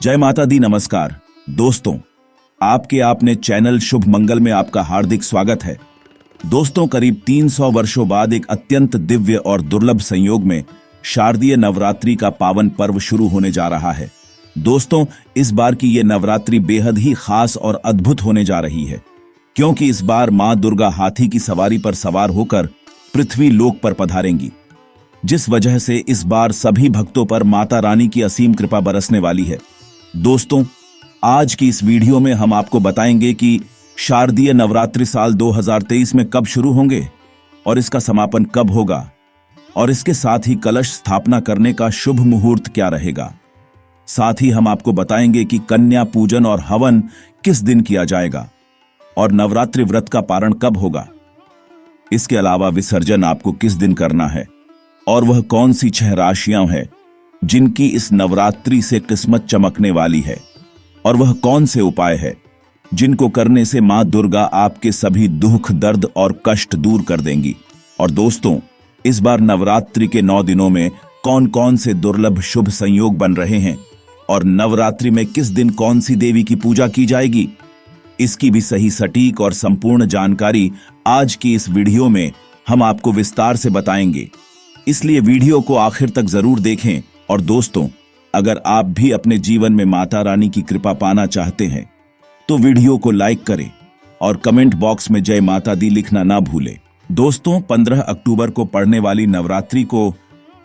जय माता दी। नमस्कार दोस्तों, आपके आपने चैनल शुभ मंगल में आपका हार्दिक स्वागत है। दोस्तों, करीब 300 वर्षों बाद एक अत्यंत दिव्य और दुर्लभ संयोग में शारदीय नवरात्रि का पावन पर्व शुरू होने जा रहा है। दोस्तों, इस बार की ये नवरात्रि बेहद ही खास और अद्भुत होने जा रही है, क्योंकि इस बार मां दुर्गा हाथी की सवारी पर सवार होकर पृथ्वी लोक पर पधारेंगी, जिस वजह से इस बार सभी भक्तों पर माता रानी की असीम कृपा बरसने वाली है। दोस्तों, आज की इस वीडियो में हम आपको बताएंगे कि शारदीय नवरात्रि साल 2023 में कब शुरू होंगे और इसका समापन कब होगा, और इसके साथ ही कलश स्थापना करने का शुभ मुहूर्त क्या रहेगा। साथ ही हम आपको बताएंगे कि कन्या पूजन और हवन किस दिन किया जाएगा और नवरात्रि व्रत का पारण कब होगा। इसके अलावा विसर्जन आपको किस दिन करना है और वह कौन सी 6 राशियां हैं जिनकी इस नवरात्रि से किस्मत चमकने वाली है, और वह कौन से उपाय है जिनको करने से मां दुर्गा आपके सभी दुख, दर्द और कष्ट दूर कर देंगी। और दोस्तों, इस बार नवरात्रि के 9 दिनों में कौन कौन से दुर्लभ शुभ संयोग बन रहे हैं और नवरात्रि में किस दिन कौन सी देवी की पूजा की जाएगी, इसकी भी सही, सटीक और संपूर्ण जानकारी आज की इस वीडियो में हम आपको विस्तार से बताएंगे। इसलिए वीडियो को आखिर तक जरूर देखें। और दोस्तों, अगर आप भी अपने जीवन में माता रानी की कृपा पाना चाहते हैं तो वीडियो को लाइक करें और कमेंट बॉक्स में जय माता दी लिखना ना भूलें। दोस्तों, 15 अक्टूबर को पड़ने वाली नवरात्रि को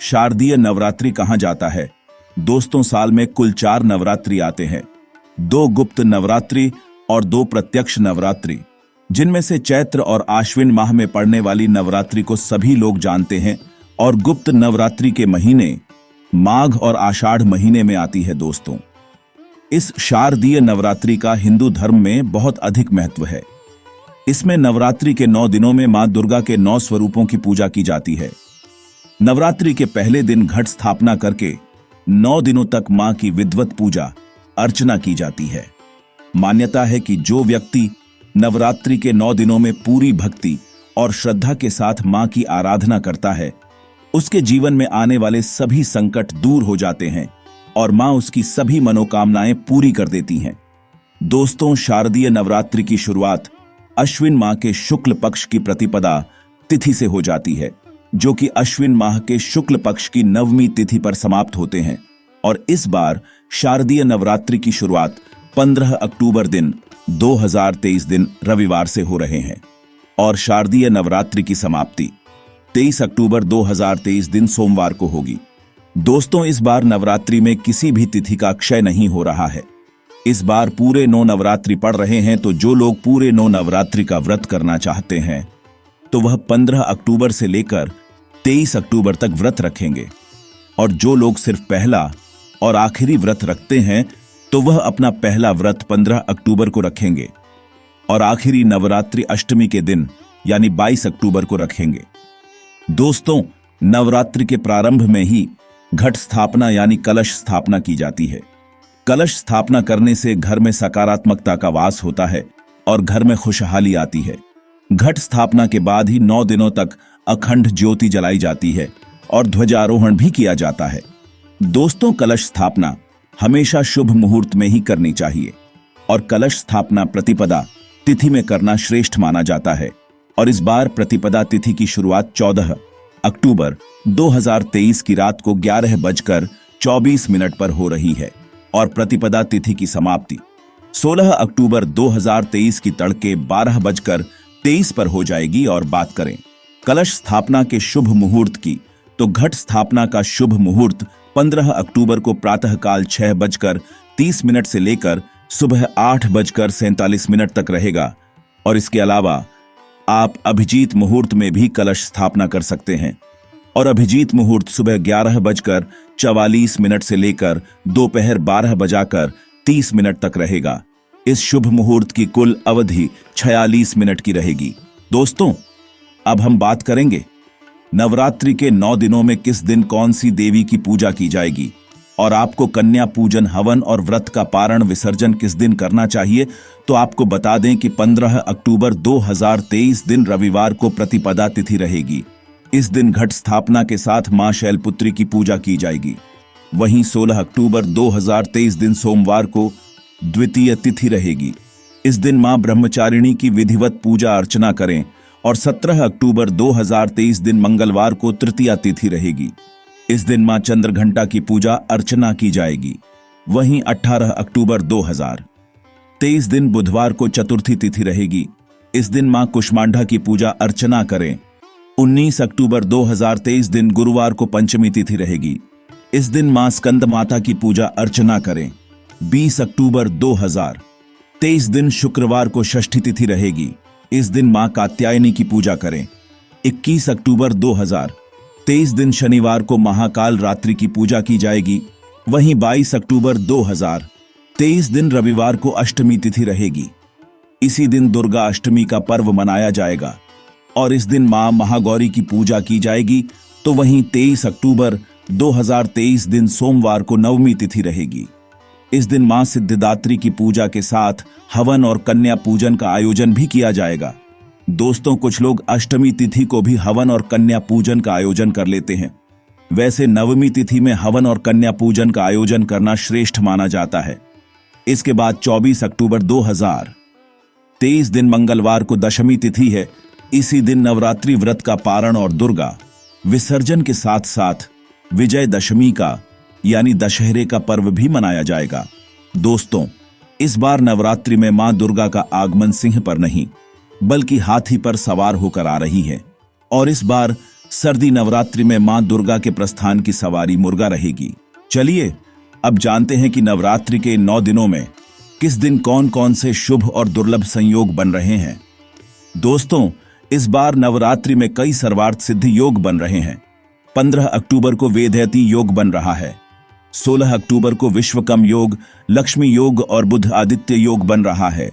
शारदीय नवरात्रि कहा जाता है। दोस्तों, साल में कुल 4 नवरात्रि आते हैं, 2 गुप्त नवरात्रि और 2 प्रत्यक्ष नवरात्रि, जिनमें से चैत्र और आश्विन माह में पड़ने वाली नवरात्रि को सभी लोग जानते हैं और गुप्त नवरात्रि के महीने माघ और आषाढ़ महीने में आती है। दोस्तों, इस शारदीय नवरात्रि का हिंदू धर्म में बहुत अधिक महत्व है। इसमें नवरात्रि के 9 दिनों में मां दुर्गा के 9 स्वरूपों की पूजा की जाती है। नवरात्रि के पहले दिन घट स्थापना करके 9 दिनों तक मां की विधिवत पूजा अर्चना की जाती है। मान्यता है कि जो व्यक्ति नवरात्रि के 9 दिनों में पूरी भक्ति और श्रद्धा के साथ मां की आराधना करता है, उसके जीवन में आने वाले सभी संकट दूर हो जाते हैं और मां उसकी सभी मनोकामनाएं पूरी कर देती हैं। दोस्तों, शारदीय नवरात्रि की शुरुआत अश्विन माह के शुक्ल पक्ष की प्रतिपदा तिथि से हो जाती है, जो कि अश्विन माह के शुक्ल पक्ष की 9वीं तिथि पर समाप्त होते हैं। और इस बार शारदीय नवरात्रि की शुरुआत 15 अक्टूबर दिन 2023 दिन रविवार से हो रहे हैं और शारदीय नवरात्रि की समाप्ति 23 अक्टूबर 2023 दिन सोमवार को होगी। दोस्तों, इस बार नवरात्रि में किसी भी तिथि का क्षय नहीं हो रहा है। इस बार पूरे 9 नवरात्रि पड़ रहे हैं, तो जो लोग पूरे 9 नवरात्रि का व्रत करना चाहते हैं तो वह 15 अक्टूबर से लेकर 23 अक्टूबर तक व्रत रखेंगे, और जो लोग सिर्फ पहला और आखिरी व्रत रखते हैं तो वह अपना पहला व्रत 15 अक्टूबर को रखेंगे और आखिरी नवरात्रि अष्टमी के दिन यानी 22 अक्टूबर को रखेंगे। दोस्तों, नवरात्रि के प्रारंभ में ही घट स्थापना यानी कलश स्थापना की जाती है। कलश स्थापना करने से घर में सकारात्मकता का वास होता है और घर में खुशहाली आती है। घट स्थापना के बाद ही 9 दिनों तक अखंड ज्योति जलाई जाती है और ध्वजारोहण भी किया जाता है। दोस्तों, कलश स्थापना हमेशा शुभ मुहूर्त में ही करनी चाहिए और कलश स्थापना प्रतिपदा तिथि में करना श्रेष्ठ माना जाता है। और इस बार प्रतिपदा तिथि की शुरुआत 14 अक्टूबर 2023 की रात को 11:24 पर हो रही है और प्रतिपदा तिथि की समाप्ति 16 अक्टूबर 2023 की तड़के 12:23 पर हो जाएगी। और बात करें कलश स्थापना के शुभ मुहूर्त की, तो घट स्थापना का शुभ मुहूर्त 15 अक्टूबर को प्रातःकाल 6:30 से लेकर सुबह 8:47 तक रहेगा। और इसके अलावा आप अभिजीत मुहूर्त में भी कलश स्थापना कर सकते हैं, और अभिजीत मुहूर्त सुबह 11:44 से लेकर दोपहर 12:30 तक रहेगा। इस शुभ मुहूर्त की कुल अवधि 46 मिनट की रहेगी। दोस्तों, अब हम बात करेंगे नवरात्रि के 9 दिनों में किस दिन कौन सी देवी की पूजा की जाएगी और आपको कन्या पूजन, हवन और व्रत का पारण, विसर्जन किस दिन करना चाहिए। तो आपको बता दें कि 15 अक्टूबर 2023 दिन रविवार को प्रतिपदा तिथि रहेगी। इस दिन घट स्थापना के साथ मां शैलपुत्री की पूजा की जाएगी। वहीं 16 अक्टूबर 2023 दिन सोमवार को द्वितीय तिथि रहेगी। इस दिन मां ब्रह्मचारिणी की विधिवत पूजा अर्चना करें और 17 अक्टूबर 2023 दिन मंगलवार को तृतीया तिथि रहेगी। इस दिन मां चंद्रघंटा की पूजा अर्चना की जाएगी। वहीं 18 अक्टूबर 2023 दिन बुधवार को चतुर्थी तिथि रहेगी। इस दिन मां कुष्मांडा की पूजा अर्चना करें। 19 अक्टूबर 2023 दिन गुरुवार को पंचमी तिथि रहेगी। इस दिन मां स्कंद माता की पूजा अर्चना करें। 20 अक्टूबर 2023 दिन शुक्रवार को षष्ठी तिथि रहेगी। इस दिन मां कात्यायनी की पूजा करें। 21 अक्टूबर 2023 दिन शनिवार को महाकाल रात्रि की पूजा की जाएगी। वहीं 22 अक्टूबर 2023 दिन रविवार को अष्टमी तिथि रहेगी। इसी दिन दुर्गा अष्टमी का पर्व मनाया जाएगा और इस दिन मां महागौरी की पूजा की जाएगी। तो वहीं 23 अक्टूबर 2023 दिन सोमवार को नवमी तिथि रहेगी। इस दिन मां सिद्धिदात्री की पूजा के साथ हवन और कन्या पूजन का आयोजन भी किया जाएगा। दोस्तों, कुछ लोग अष्टमी तिथि को भी हवन और कन्या पूजन का आयोजन कर लेते हैं। वैसे नवमी तिथि में हवन और कन्या पूजन का आयोजन करना श्रेष्ठ माना जाता है। इसके बाद 24 अक्टूबर 2023 दिन मंगलवार को दशमी तिथि है। इसी दिन नवरात्रि व्रत का पारण और दुर्गा विसर्जन के साथ साथ विजयदशमी का यानी दशहरे का पर्व भी मनाया जाएगा। दोस्तों, इस बार नवरात्रि में मां दुर्गा का आगमन सिंह पर नहीं बल्कि हाथी पर सवार होकर आ रही है और इस बार सर्दी नवरात्रि में मां दुर्गा के प्रस्थान की सवारी मुर्गा रहेगी। चलिए अब जानते हैं कि नवरात्रि के 9 दिनों में किस दिन कौन कौन से शुभ और दुर्लभ संयोग बन रहे हैं। दोस्तों, इस बार नवरात्रि में कई सर्वार्थ सिद्धि योग बन रहे हैं। 15 अक्टूबर को वेदयति योग बन रहा है। 16 अक्टूबर को विश्वकर्म योग, लक्ष्मी योग और बुध आदित्य योग बन रहा है।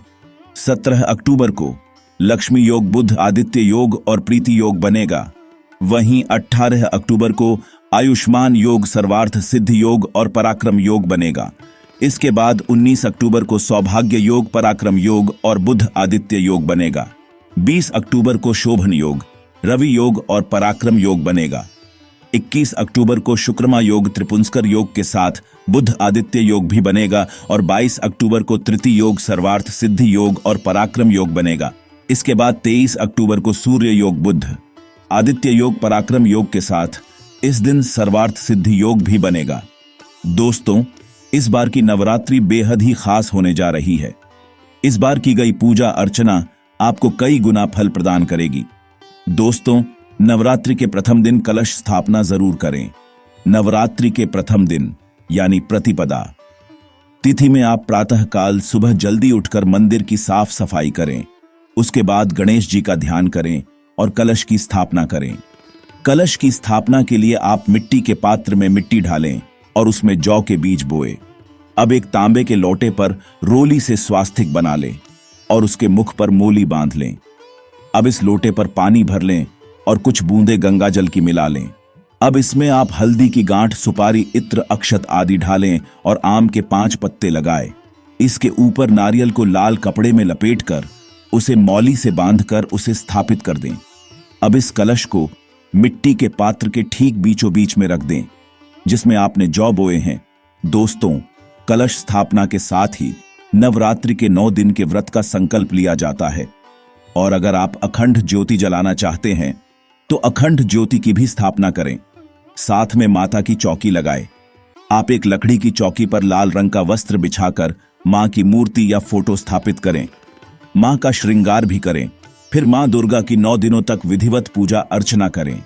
17 अक्टूबर को लक्ष्मी योग, बुध आदित्य योग और प्रीति योग बनेगा। वहीं 18 अक्टूबर को आयुष्मान योग, सर्वार्थ सिद्धि योग और पराक्रम योग बनेगा। इसके बाद 19 अक्टूबर को सौभाग्य योग, पराक्रम योग और बुध आदित्य योग बनेगा। 20 अक्टूबर को शोभन योग, रवि योग और पराक्रम योग बनेगा। 21 अक्टूबर को शुक्रमा योग, त्रिपुंस्कर योग के साथ बुध आदित्य योग भी बनेगा और 22 अक्टूबर को तृतीय योग, सर्वार्थ सिद्धि योग और पराक्रम योग बनेगा। इसके बाद 23 अक्टूबर को सूर्य योग, बुध आदित्य योग, पराक्रम योग के साथ इस दिन सर्वार्थ सिद्धि योग भी बनेगा। दोस्तों, इस बार की नवरात्रि बेहद ही खास होने जा रही है। इस बार की गई पूजा अर्चना आपको कई गुना फल प्रदान करेगी। दोस्तों, नवरात्रि के प्रथम दिन कलश स्थापना जरूर करें। नवरात्रि के प्रथम दिन यानी प्रतिपदा तिथि में आप प्रातःकाल सुबह जल्दी उठकर मंदिर की साफ सफाई करें। उसके बाद गणेश जी का ध्यान करें और कलश की स्थापना करें। कलश की स्थापना के लिए आप मिट्टी के पात्र में मिट्टी डालें और उसमें जौ के बीज बोए। अब एक तांबे के लोटे पर रोली से स्वास्तिक बना लें और उसके मुख पर मोली बांध लें। अब इस लोटे पर पानी भर लें और कुछ बूंदे गंगा जल की मिला लें। अब इसमें आप हल्दी की गांठ, सुपारी, इत्र, अक्षत आदि डालें और आम के 5 पत्ते लगाएं। इसके ऊपर नारियल को लाल कपड़े में लपेटकर उसे मौली से बांधकर उसे स्थापित कर दें। अब इस कलश को मिट्टी के पात्र के ठीक बीचों बीच में रख दें जिसमें आपने जौ बोए हैं। दोस्तों, कलश स्थापना के साथ ही नवरात्रि के 9 दिन के व्रत का संकल्प लिया जाता है और अगर आप अखंड ज्योति जलाना चाहते हैं तो अखंड ज्योति की भी स्थापना करें। साथ में माता की चौकी लगाएं। आप एक लकड़ी की चौकी पर लाल रंग का वस्त्र बिछाकर मां की मूर्ति या फोटो स्थापित करें। मां का श्रृंगार भी करें। फिर मां दुर्गा की 9 दिनों तक विधिवत पूजा अर्चना करें।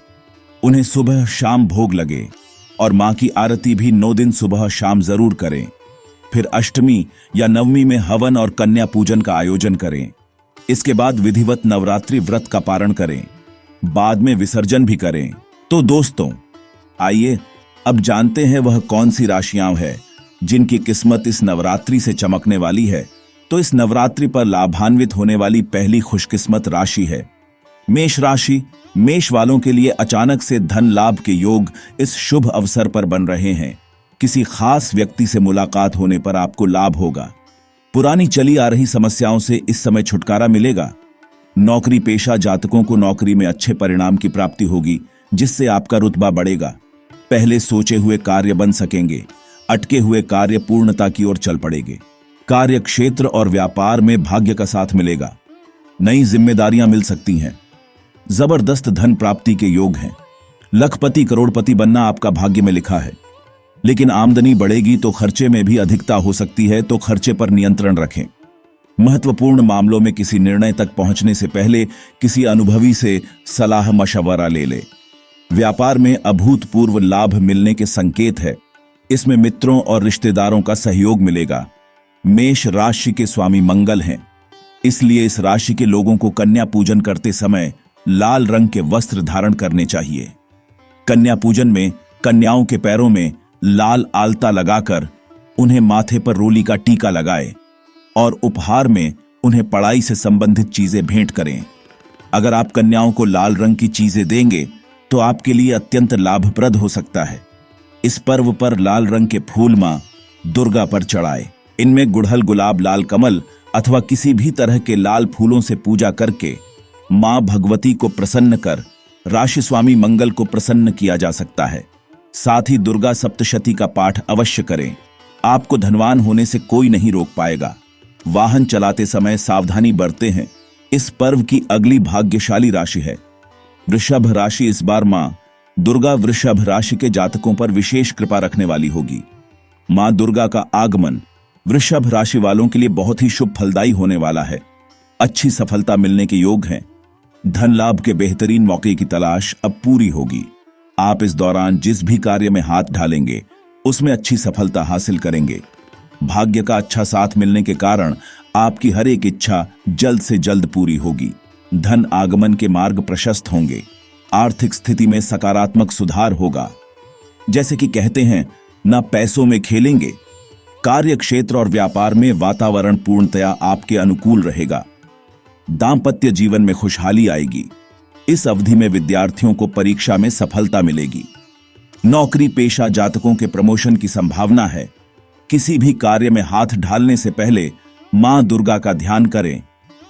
उन्हें सुबह शाम भोग लगे और मां की आरती भी 9 दिन सुबह शाम जरूर करें। फिर अष्टमी या नवमी में हवन और कन्या पूजन का आयोजन करें। इसके बाद विधिवत नवरात्रि व्रत का पारण करें। बाद में विसर्जन भी करें। तो दोस्तों, आइए अब जानते हैं वह कौन सी राशियां हैं जिनकी किस्मत इस नवरात्रि से चमकने वाली है। तो इस नवरात्रि पर लाभान्वित होने वाली पहली खुशकिस्मत राशि है मेष राशि। मेष वालों के लिए अचानक से धन लाभ के योग इस शुभ अवसर पर बन रहे हैं। किसी खास व्यक्ति से मुलाकात होने पर आपको लाभ होगा। पुरानी चली आ रही समस्याओं से इस समय छुटकारा मिलेगा। नौकरी पेशा जातकों को नौकरी में अच्छे परिणाम की प्राप्ति होगी जिससे आपका रुतबा बढ़ेगा। पहले सोचे हुए कार्य बन सकेंगे। अटके हुए कार्य पूर्णता की ओर चल पड़ेंगे। कार्य क्षेत्र और व्यापार में भाग्य का साथ मिलेगा। नई जिम्मेदारियां मिल सकती हैं। जबरदस्त धन प्राप्ति के योग हैं। लखपति करोड़पति बनना आपका भाग्य में लिखा है। लेकिन आमदनी बढ़ेगी तो खर्चे में भी अधिकता हो सकती है, तो खर्चे पर नियंत्रण रखें। महत्वपूर्ण मामलों में किसी निर्णय तक पहुंचने से पहले किसी अनुभवी से सलाह मशवरा ले ले। व्यापार में अभूतपूर्व लाभ मिलने के संकेत है। इसमें मित्रों और रिश्तेदारों का सहयोग मिलेगा। मेष राशि के स्वामी मंगल हैं, इसलिए इस राशि के लोगों को कन्या पूजन करते समय लाल रंग के वस्त्र धारण करने चाहिए। कन्या पूजन में कन्याओं के पैरों में लाल आलता लगाकर उन्हें माथे पर रोली का टीका लगाएं और उपहार में उन्हें पढ़ाई से संबंधित चीजें भेंट करें। अगर आप कन्याओं को लाल रंग की चीजें देंगे तो आपके लिए अत्यंत लाभप्रद हो सकता है। इस पर्व पर लाल रंग के फूल मां दुर्गा पर चढ़ाए। इनमें गुड़हल, गुलाब, लाल कमल अथवा किसी भी तरह के लाल फूलों से पूजा करके मां भगवती को प्रसन्न कर राशि स्वामी मंगल को प्रसन्न किया जा सकता है। साथ ही दुर्गा सप्तशती का पाठ अवश्य करें। आपको धनवान होने से कोई नहीं रोक पाएगा। वाहन चलाते समय सावधानी बरते हैं। इस पर्व की अगली भाग्यशाली राशि है वृषभ राशि। इस बार मां दुर्गा वृषभ राशि के जातकों पर विशेष कृपा रखने वाली होगी। मां दुर्गा का आगमन वृषभ राशि वालों के लिए बहुत ही शुभ फलदायी होने वाला है। अच्छी सफलता मिलने के योग हैं। धन लाभ के बेहतरीन मौके की तलाश अब पूरी होगी। आप इस दौरान जिस भी कार्य में हाथ डालेंगे उसमें अच्छी सफलता हासिल करेंगे। भाग्य का अच्छा साथ मिलने के कारण आपकी हर एक इच्छा जल्द से जल्द पूरी होगी। धन आगमन के मार्ग प्रशस्त होंगे। आर्थिक स्थिति में सकारात्मक सुधार होगा। जैसे कि कहते हैं, ना पैसों में खेलेंगे। कार्य क्षेत्र और व्यापार में वातावरण पूर्णतया आपके अनुकूल रहेगा। दांपत्य जीवन में खुशहाली आएगी। इस अवधि में विद्यार्थियों को परीक्षा में सफलता मिलेगी। नौकरी पेशा जातकों के प्रमोशन की संभावना है। किसी भी कार्य में हाथ ढालने से पहले मां दुर्गा का ध्यान करें,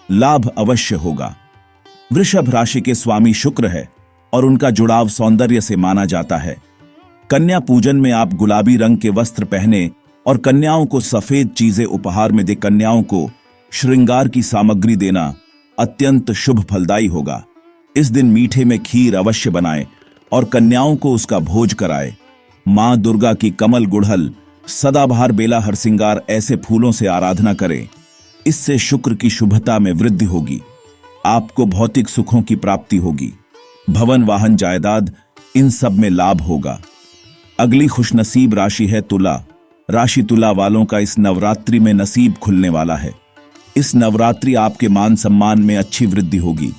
लाभ अवश्य होगा। वृषभ राशि के स्वामी शुक्र है और उनका जुड़ाव सौंदर्य से माना जाता है। कन्या पूजन में आप गुलाबी रंग के वस्त्र पहने और कन्याओं को सफेद चीजें उपहार में दे कन्याओं को श्रृंगार की सामग्री देना अत्यंत शुभ फलदायी होगा। इस दिन मीठे में खीर अवश्य बनाएं और कन्याओं को उसका भोज कराएं। मां दुर्गा की कमल, गुड़हल, सदाबहार, बेला, हरसिंगार ऐसे फूलों से आराधना करें। इससे शुक्र की शुभता में वृद्धि होगी। आपको भौतिक सुखों की प्राप्ति होगी। भवन, वाहन, जायदाद इन सब में लाभ होगा। अगली खुशनसीब राशि है तुला राशि। तुला वालों का इस नवरात्रि में नसीब खुलने वाला है। इस नवरात्रि आपके मान सम्मान में अच्छी वृद्धि होगी।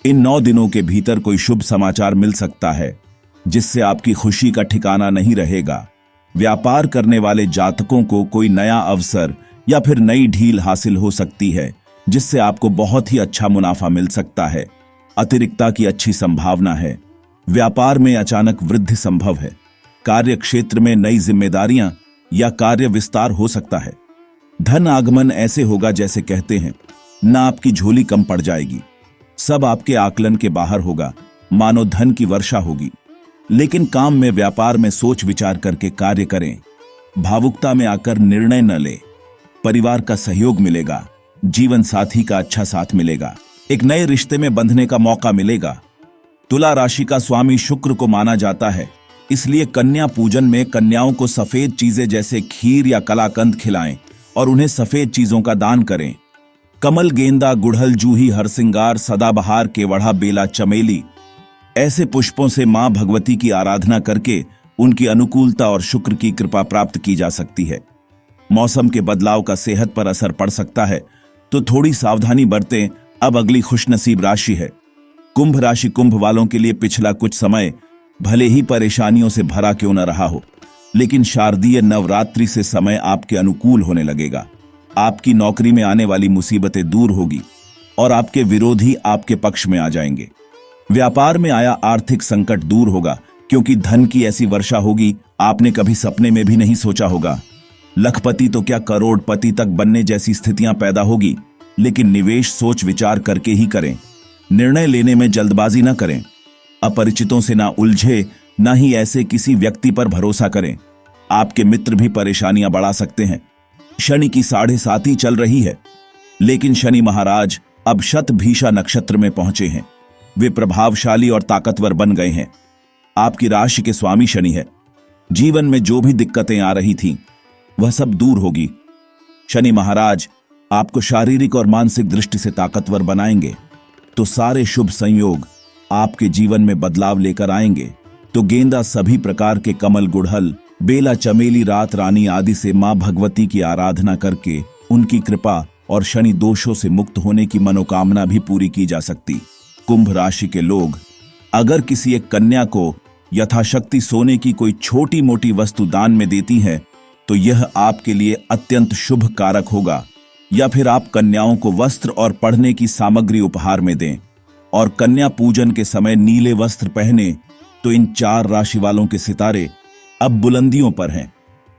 इन 9 दिनों के भीतर कोई शुभ समाचार मिल सकता है जिससे आपकी खुशी का ठिकाना नहीं रहेगा। व्यापार करने वाले जातकों को कोई नया अवसर या फिर नई ढील हासिल हो सकती है जिससे आपको बहुत ही अच्छा मुनाफा मिल सकता है। अतिरिक्ता की अच्छी संभावना है। व्यापार में अचानक वृद्धि संभव है। कार्य क्षेत्र में नई जिम्मेदारियां या कार्य विस्तार हो सकता है। धन आगमन ऐसे होगा जैसे कहते हैं, ना आपकी झोली कम पड़ जाएगी। सब आपके आकलन के बाहर होगा, मानो धन की वर्षा होगी। लेकिन काम में, व्यापार में सोच विचार करके कार्य करें। भावुकता में आकर निर्णय न ले। परिवार का सहयोग मिलेगा। जीवन साथी का अच्छा साथ मिलेगा। एक नए रिश्ते में बंधने का मौका मिलेगा। तुला राशि का स्वामी शुक्र को माना जाता है, इसलिए कन्या पूजन में कन्याओं को सफेद चीजें जैसे खीर या कलाकंद खिलाएं और उन्हें सफेद चीजों का दान करें। कमल, गेंदा, गुड़हल, जूही, हरसिंगार, सदाबहार, केवड़ा, बेला, चमेली ऐसे पुष्पों से मां भगवती की आराधना करके उनकी अनुकूलता और शुक्र की कृपा प्राप्त की जा सकती है। मौसम के बदलाव का सेहत पर असर पड़ सकता है, तो थोड़ी सावधानी बरतें। अब अगली खुशनसीब राशि है कुंभ राशि। कुंभ वालों के लिए पिछला कुछ समय भले ही परेशानियों से भरा क्यों न रहा हो, लेकिन शारदीय नवरात्रि से समय आपके अनुकूल होने लगेगा। आपकी नौकरी में आने वाली मुसीबतें दूर होगी और आपके विरोधी आपके पक्ष में आ जाएंगे। व्यापार में आया आर्थिक संकट दूर होगा, क्योंकि धन की ऐसी वर्षा होगी आपने कभी सपने में भी नहीं सोचा होगा। लखपति तो क्या, करोड़पति तक बनने जैसी स्थितियां पैदा होगी, लेकिन निवेश सोच विचार करके ही करें। निर्णय लेने में जल्दबाजी न करें। अपरिचितों से ना उलझे, न ही ऐसे किसी व्यक्ति पर भरोसा करें। आपके मित्र भी परेशानियां बढ़ा सकते हैं। शनि की 7.5 चल रही है, लेकिन शनि महाराज अब शतभिषा नक्षत्र में पहुंचे हैं। वे प्रभावशाली और ताकतवर बन गए हैं। आपकी राशि के स्वामी शनि है। जीवन में जो भी दिक्कतें आ रही थीं, वह सब दूर होगी। शनि महाराज आपको शारीरिक और मानसिक दृष्टि से ताकतवर बनाएंगे, तो सारे शुभ संयोग आपके जीवन में बदलाव लेकर आएंगे। तो गेंदा, सभी प्रकार के कमल, गुड़हल, बेला, चमेली, रात रानी आदि से मां भगवती की आराधना करके उनकी कृपा और शनि दोषों से मुक्त होने की मनोकामना भी पूरी की जा सकती। कुंभ राशि के लोग अगर किसी एक कन्या को यथाशक्ति सोने की कोई छोटी मोटी वस्तु दान में देती हैं, तो यह आपके लिए अत्यंत शुभ कारक होगा। या फिर आप कन्याओं को वस्त्र और पढ़ने की सामग्री उपहार में दें और कन्या पूजन के समय नीले वस्त्र पहने, तो इन 4 राशि वालों के सितारे अब बुलंदियों पर हैं।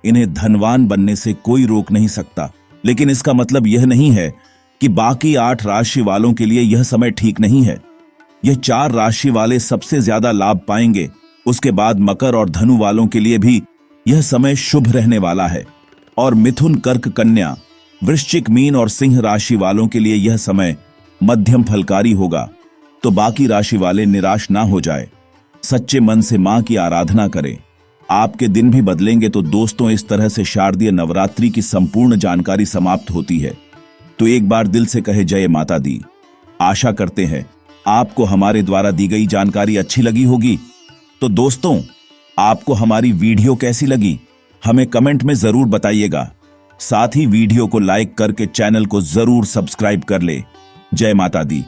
इन्हें धनवान बनने से कोई रोक नहीं सकता। लेकिन इसका मतलब यह नहीं है कि बाकी 8 राशि वालों के लिए यह समय ठीक नहीं है। यह 4 राशि वाले सबसे ज्यादा लाभ पाएंगे। उसके बाद मकर और धनु वालों के लिए भी यह समय शुभ रहने वाला है। और मिथुन, कर्क, कन्या, वृश्चिक, मीन और सिंह राशि वालों के लिए यह समय मध्यम फलकारी होगा। तो बाकी राशि वाले निराश ना हो जाए। सच्चे मन से मां की आराधना करें। आपके दिन भी बदलेंगे। तो दोस्तों, इस तरह से शारदीय नवरात्रि की संपूर्ण जानकारी समाप्त होती है। तो एक बार दिल से कहे जय माता दी। आशा करते हैं आपको हमारे द्वारा दी गई जानकारी अच्छी लगी होगी। तो दोस्तों, आपको हमारी वीडियो कैसी लगी, हमें कमेंट में जरूर बताइएगा। साथ ही वीडियो को लाइक करके चैनल को जरूर सब्सक्राइब कर ले। जय माता दी।